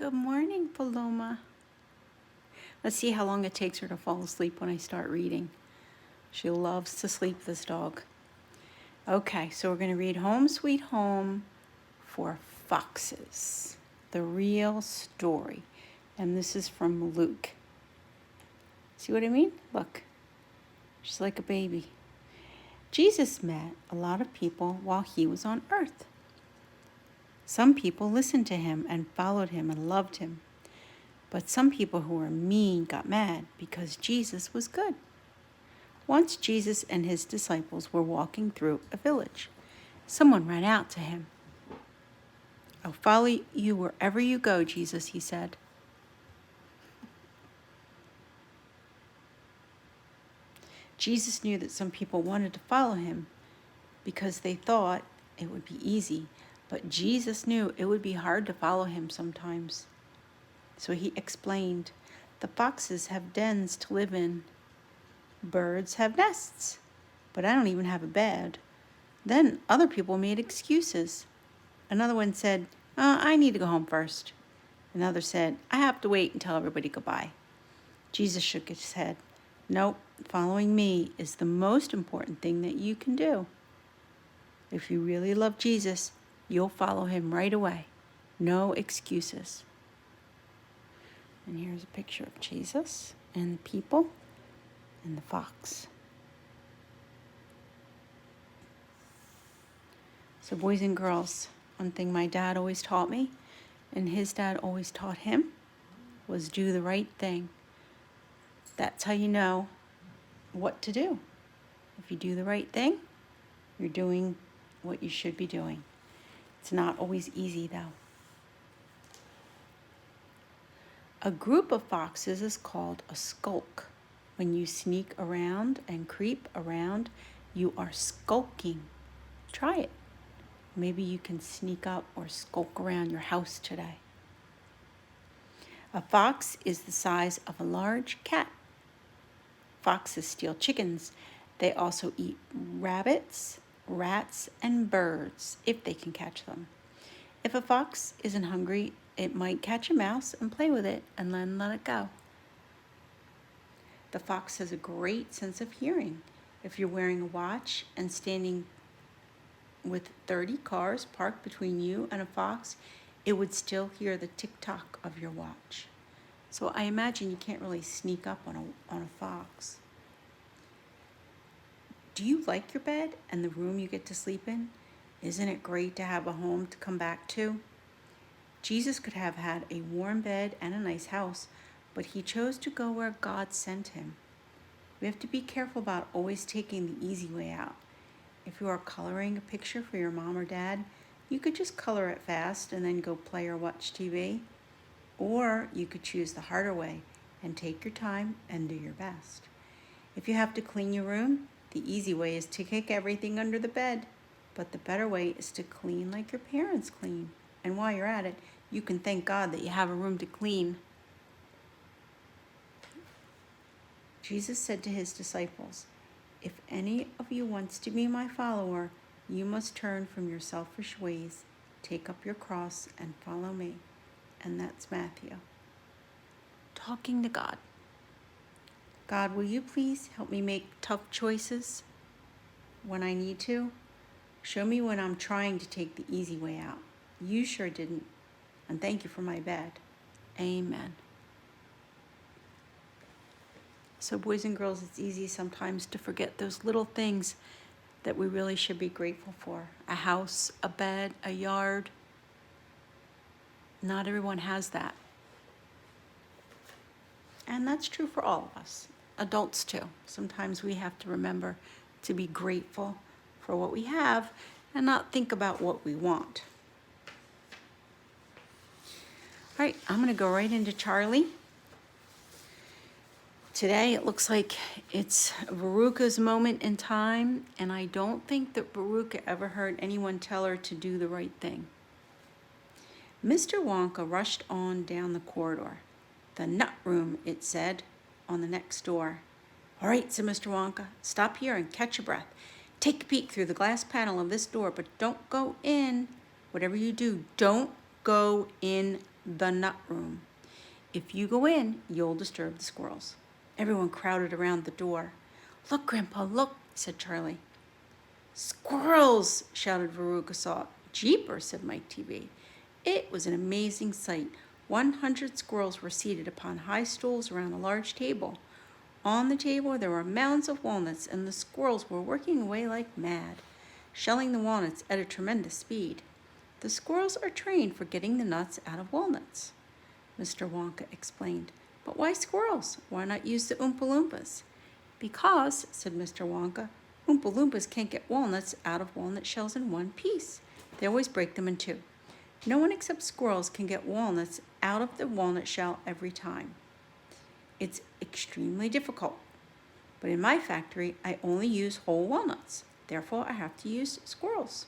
Good morning, Paloma. Let's see how long it takes her to fall asleep when I start reading. She loves to sleep, this dog. Okay, so we're going to read Home Sweet Home for Foxes, the real story. And this is from Luke. See what I mean? Look, she's like a baby. Jesus met a lot of people while he was on earth. Some people listened to him and followed him and loved him. But some people who were mean got mad because Jesus was good. Once Jesus and his disciples were walking through a village. Someone ran out to him. "I'll follow you wherever you go, Jesus," he said. Jesus knew that some people wanted to follow him because they thought it would be easy, but Jesus knew it would be hard to follow him sometimes. So he explained, "The foxes have dens to live in. Birds have nests, but I don't even have a bed." Then other people made excuses. Another one said, "I need to go home first." Another said, "I have to wait and tell everybody goodbye." Jesus shook his head. "Nope, following me is the most important thing that you can do. If you really love Jesus, you'll follow him right away. No excuses." And here's a picture of Jesus and the people and the fox. So boys and girls, one thing my dad always taught me, and his dad always taught him, was do the right thing. That's how you know what to do. If you do the right thing, you're doing what you should be doing. It's not always easy, though. A group of foxes is called a skulk. When you sneak around and creep around, you are skulking. Try it. Maybe you can sneak up or skulk around your house today. A fox is the size of a large cat. Foxes steal chickens. They also eat rabbits, rats, and birds if they can catch them. If a fox isn't hungry, it might catch a mouse and play with it and then let it go. The fox has a great sense of hearing. If you're wearing a watch and standing with 30 cars parked between you and a fox, it would still hear the tick-tock of your watch. So I imagine you can't really sneak up on a fox. Do you like your bed and the room you get to sleep in? Isn't it great to have a home to come back to? Jesus could have had a warm bed and a nice house, but he chose to go where God sent him. We have to be careful about always taking the easy way out. If you are coloring a picture for your mom or dad, you could just color it fast and then go play or watch TV. Or you could choose the harder way and take your time and do your best. If you have to clean your room, the easy way is to kick everything under the bed. But the better way is to clean like your parents clean. And while you're at it, you can thank God that you have a room to clean. Jesus said to his disciples, "If any of you wants to be my follower, you must turn from your selfish ways, take up your cross, and follow me." And that's Matthew. Talking to God. God, will you please help me make tough choices when I need to? Show me when I'm trying to take the easy way out. You sure didn't. And thank you for my bed. Amen. So boys and girls, it's easy sometimes to forget those little things that we really should be grateful for. A house, a bed, a yard. Not everyone has that. And that's true for all of us, adults too. Sometimes we have to remember to be grateful for what we have and not think about what we want. All right, I'm going to go right into Charlie. Today it looks like it's Veruca's moment in time, and I don't think that Veruca ever heard anyone tell her to do the right thing. Mr. Wonka rushed on down the corridor. "The nut room," it said, on the next door. "All right," said Mr. Wonka, "stop here and catch your breath. Take a peek through the glass panel of this door, but don't go in. Whatever you do, don't go in the nut room. If you go in, you'll disturb the squirrels. Everyone crowded around the door. Look, Grandpa, look, said Charlie. Squirrels, shouted Veruca Salt. Jeepers, said Mike TV. It was an amazing sight. 100 squirrels were seated upon high stools around a large table. On the table there were mounds of walnuts, and the squirrels were working away like mad, shelling the walnuts at a tremendous speed. The squirrels are trained for getting the nuts out of walnuts, Mr. Wonka explained. But why squirrels? Why not use the Oompa Loompas? Because, said Mr. Wonka, Oompa Loompas can't get walnuts out of walnut shells in one piece. They always break them in two. No one except squirrels can get walnuts out of the walnut shell every time. It's extremely difficult. But in my factory, I only use whole walnuts. Therefore, I have to use squirrels.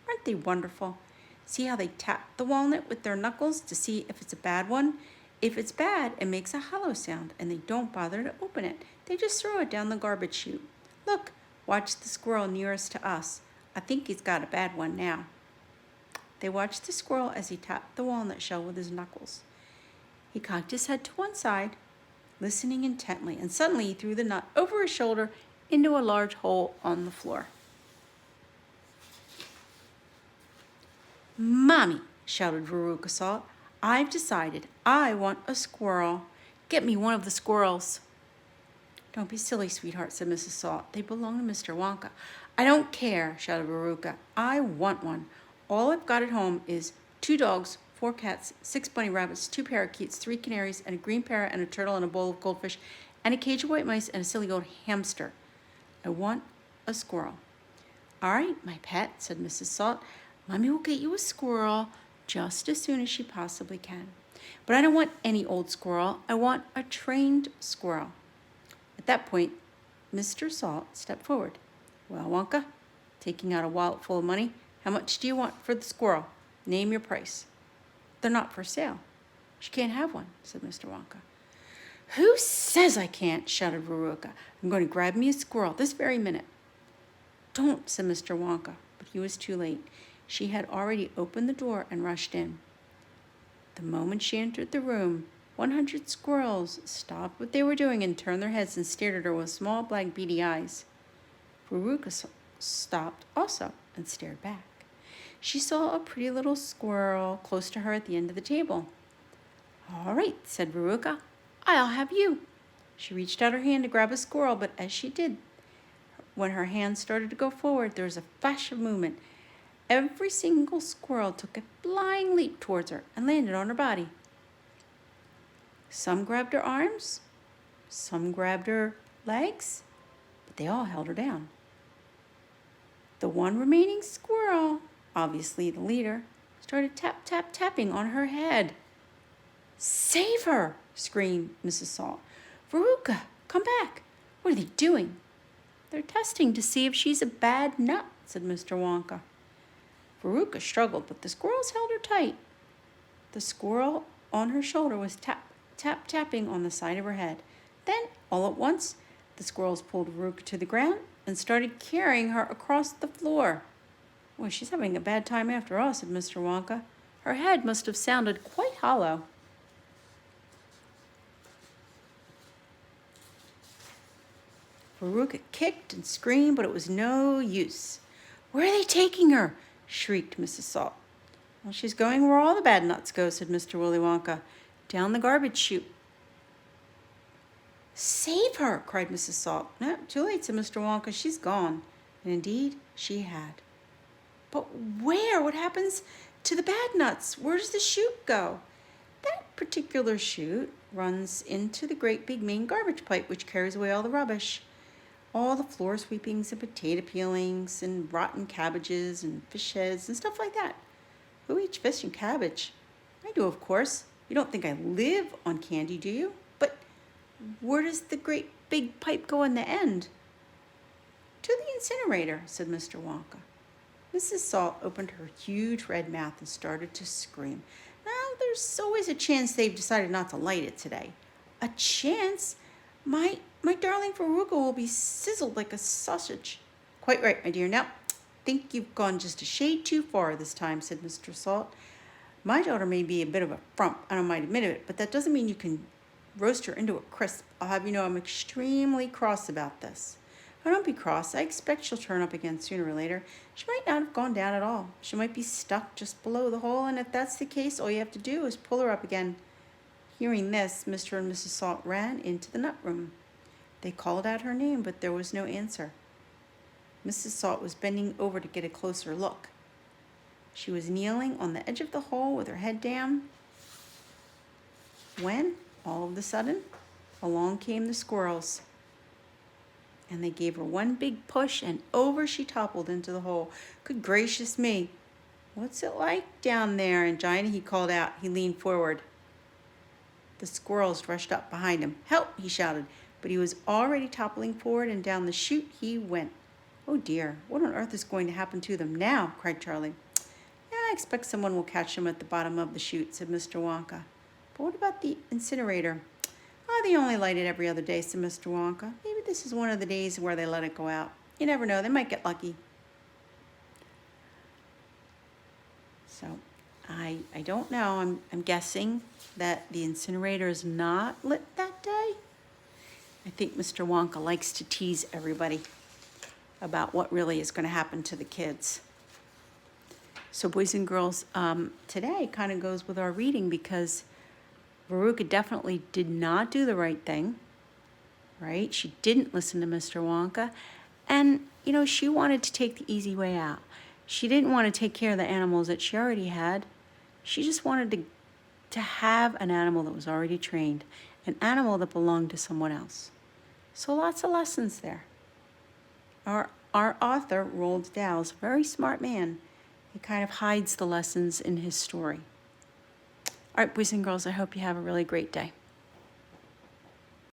Aren't they wonderful? See how they tap the walnut with their knuckles to see if it's a bad one? If it's bad, it makes a hollow sound, and they don't bother to open it. They just throw it down the garbage chute. Look, watch the squirrel nearest to us. I think he's got a bad one now. They watched the squirrel as he tapped the walnut shell with his knuckles. He cocked his head to one side, listening intently, and suddenly he threw the nut over his shoulder into a large hole on the floor. Mommy, shouted Veruca Salt, I've decided I want a squirrel. Get me one of the squirrels. Don't be silly, sweetheart, said Mrs. Salt. They belong to Mr. Wonka. I don't care, shouted Veruca. I want one. All I've got at home is 2 dogs, 4 cats, 6 bunny rabbits, 2 parakeets, 3 canaries, and a green parrot and a turtle and a bowl of goldfish, and a cage of white mice and a silly old hamster. I want a squirrel. All right, my pet, said Mrs. Salt. Mommy will get you a squirrel just as soon as she possibly can. But I don't want any old squirrel. I want a trained squirrel. At that point, Mr. Salt stepped forward. Well, Wonka, taking out a wallet full of money, how much do you want for the squirrel? Name your price. They're not for sale. She can't have one, said Mr. Wonka. Who says I can't? Shouted Veruca. I'm going to grab me a squirrel this very minute. Don't, said Mr. Wonka, but he was too late. She had already opened the door and rushed in. The moment she entered the room, 100 squirrels stopped what they were doing and turned their heads and stared at her with small black beady eyes. Veruca stopped also and stared back. She saw a pretty little squirrel close to her at the end of the table. All right, said Veruca, I'll have you. She reached out her hand to grab a squirrel, but as she did, when her hand started to go forward, there was a flash of movement. Every single squirrel took a flying leap towards her and landed on her body. Some grabbed her arms, some grabbed her legs, but they all held her down. The one remaining squirrel, obviously the leader, started tapping on her head. Save her, screamed Mrs. Salt. Veruca, come back. What are they doing? They're testing to see if she's a bad nut, said Mr. Wonka. Veruca struggled, but the squirrels held her tight. The squirrel on her shoulder was tapping on the side of her head. Then, all at once, the squirrels pulled Veruca to the ground and started carrying her across the floor. Well, she's having a bad time after all, said Mr. Wonka. Her head must have sounded quite hollow. Veruca kicked and screamed, but it was no use. Where are they taking her? Shrieked Mrs. Salt. Well, she's going where all the bad nuts go, said Mr. Willy Wonka. Down the garbage chute. Save her, cried Mrs. Salt. No, too late, said Mr. Wonka. She's gone. And indeed, she had. But where? What happens to the bad nuts? Where does the chute go? That particular chute runs into the great big main garbage pipe, which carries away all the rubbish. All the floor sweepings and potato peelings and rotten cabbages and fish heads and stuff like that. Who eats fish and cabbage? I do, of course. You don't think I live on candy, do you? But where does the great big pipe go in the end? To the incinerator, said Mr. Wonka. Mrs. Salt opened her huge red mouth and started to scream. Now, there's always a chance they've decided not to light it today. A chance? My darling Veruca will be sizzled like a sausage. Quite right, my dear. Now, think you've gone just a shade too far this time, said Mr. Salt. My daughter may be a bit of a frump, and I might admit it, but that doesn't mean you can roast her into a crisp. I'll have you know I'm extremely cross about this. Oh, don't be cross. I expect she'll turn up again sooner or later. She might not have gone down at all. She might be stuck just below the hole, and if that's the case, all you have to do is pull her up again. Hearing this, Mr. and Mrs. Salt ran into the nut room. They called out her name, but there was no answer. Mrs. Salt was bending over to get a closer look. She was kneeling on the edge of the hole with her head down when, all of a sudden, along came the squirrels. And they gave her one big push, and over she toppled into the hole. Good gracious me. What's it like down there, Angina? He called out. He leaned forward. The squirrels rushed up behind him. Help, he shouted, but he was already toppling forward, and down the chute he went. Oh dear, what on earth is going to happen to them now? Cried Charlie. Yeah, I expect someone will catch them at the bottom of the chute, said Mr. Wonka. But what about the incinerator? Oh, they only light it every other day, said Mr. Wonka. Maybe this is one of the days where they let it go out. You never know, they might get lucky. So, I don't know. I'm guessing that the incinerator is not lit that day. I think Mr. Wonka likes to tease everybody about what really is going to happen to the kids. So, boys and girls, today kind of goes with our reading because Veruca definitely did not do the right thing, right? She didn't listen to Mr. Wonka, and, you know, she wanted to take the easy way out. She didn't want to take care of the animals that she already had. She just wanted to have an animal that was already trained, an animal that belonged to someone else. So lots of lessons there. Our author, Roald Dahl, is a very smart man. He kind of hides the lessons in his story. All right, boys and girls, I hope you have a really great day.